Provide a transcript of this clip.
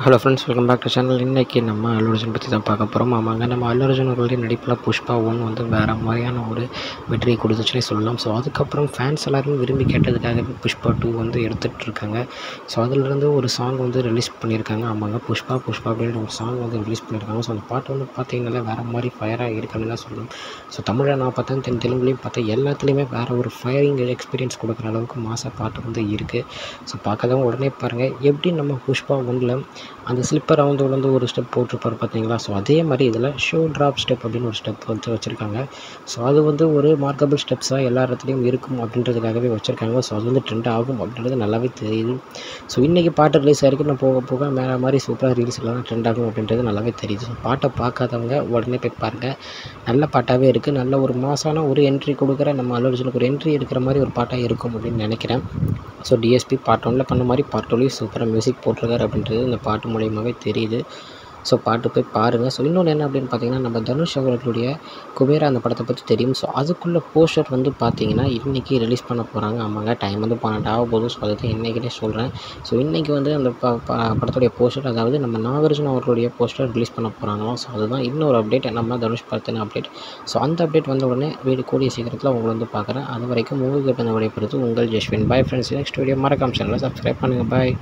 Hello friends, welcome back to channel. இன்றைக்கி நம்ம அல்லு அர்ஜுன் பற்றி தான் பார்க்க போகிறோம். ஆமாங்க, நம்ம அல்லு அர்ஜுன் அவர்களுடைய நடிப்பில் புஷ்பா 1 வந்து வேறு மாதிரியான ஒரு வெற்றியை கொடுத்துச்சுன்னே சொல்லலாம். ஸோ அதுக்கப்புறம் ஃபேன்ஸ் எல்லாரும் விரும்பி கேட்டதுக்காகவே புஷ்பா 2 வந்து எடுத்துகிட்டு இருக்காங்க. ஸோ அதிலிருந்து ஒரு சாங் வந்து ரிலீஸ் பண்ணியிருக்காங்க. ஆமாங்க, புஷ்பா அப்படின்ற ஒரு சாங் வந்து ரிலீஸ் பண்ணியிருக்காங்க. ஸோ அந்த பாட்டு வந்து பார்த்திங்கனாலே வேறு மாதிரி ஃபயராக இருக்குன்னு தான் சொல்லணும். ஸோ தமிழில் நான் பார்த்தேன், தெலுங்குலேயும் பார்த்தேன், எல்லாத்துலேயுமே வேறு ஒரு ஃபயரிங் எக்ஸ்பீரியன்ஸ் கொடுக்குற அளவுக்கு மாச பாட்டு வந்து இருக்குது. ஸோ பார்க்காதவங்க உடனே பாருங்கள். எப்படி நம்ம புஷ்பா 1ல் அந்த ஸ்லிப்பர் வந்து ஒரு ஸ்டெப் போட்டிருப்பார் பார்த்தீங்களா? ஸோ அதே மாதிரி இதில் ஷோ ட்ராப் ஸ்டெப் அப்படின்னு ஒரு ஸ்டெப் வந்து வச்சுருக்காங்க. ஸோ அது வந்து ஒரு மார்க்கபிள் ஸ்டெப்ஸாக எல்லா இடத்துலையும் இருக்கும் அப்படின்றதுக்காகவே வச்சுருக்காங்க. ஸோ அது வந்து ட்ரெண்ட் ஆகும் அப்படின்றது நல்லாவே தெரியுது. ஸோ இன்றைக்கி பாட்டு ரிலீஸ் ஆகிருக்கு, நான் போக போக மேலே மாதிரி சூப்பராக ரீல்ஸ் எல்லாம் ட்ரெண்ட் ஆகும் அப்படின்றது நல்லாவே தெரியுது. ஸோ பாட்டை பார்க்காதவங்க உடனே போய் பாருங்கள். நல்ல பாட்டாகவே இருக்குது. நல்ல ஒரு மாசான ஒரு என்ட்ரி கொடுக்குற, நம்ம அல்லு அர்ஜுனுக்கு ஒரு என்ட்ரி எடுக்கிற மாதிரி ஒரு பாட்டாக இருக்கும் அப்படின்னு நினைக்கிறேன். ஸோ டிஎஸ்பி பார்ட் 1ல் பண்ண மாதிரி பார்ட் 2லையும் சூப்பராக மியூசிக் போட்டிருக்காரு அப்படின்றது இந்த பாட்டு மூலியமாகவே தெரியுது. ஸோ பாட்டு போய் பாருங்கள். ஸோ இன்னொன்று என்ன அப்படின்னு பார்த்தீங்கன்னா, நம்ம தனுஷ் அவர்களுடைய குபேரா அந்த படத்தை பற்றி தெரியும். ஸோ அதுக்குள்ளே போஸ்டர் வந்து பார்த்தீங்கன்னா இன்றைக்கி ரிலீஸ் பண்ண போகிறாங்க. ஆமாங்க, டைம் வந்து 12 ஆக போகுது. ஸோ அதை தான் இன்றைக்கிட்டே சொல்கிறேன். ஸோ இன்றைக்கி வந்து அந்த படத்துடைய போஸ்டர், அதாவது நம்ம நாகார்ஜுன அவர்களுடைய போஸ்டர் ரிலீஸ் பண்ண போகிறாங்களாம். ஸோ அதுதான் இன்னொரு அப்டேட், நம்ம தனுஷ் படத்தின அப்டேட். ஸோ அந்த அப்டேட் வந்த உடனே கூடிய சீக்கிரத்தில் உங்களை வந்து பார்க்குறேன். அது வரைக்கும் உங்கள்கிட்ட விடைபெறுவது உங்கள் Jaswin. Bye friends. Next video மறக்காம சேனலை சப்ஸ்கிரைப் பண்ணுங்கள். பாய்.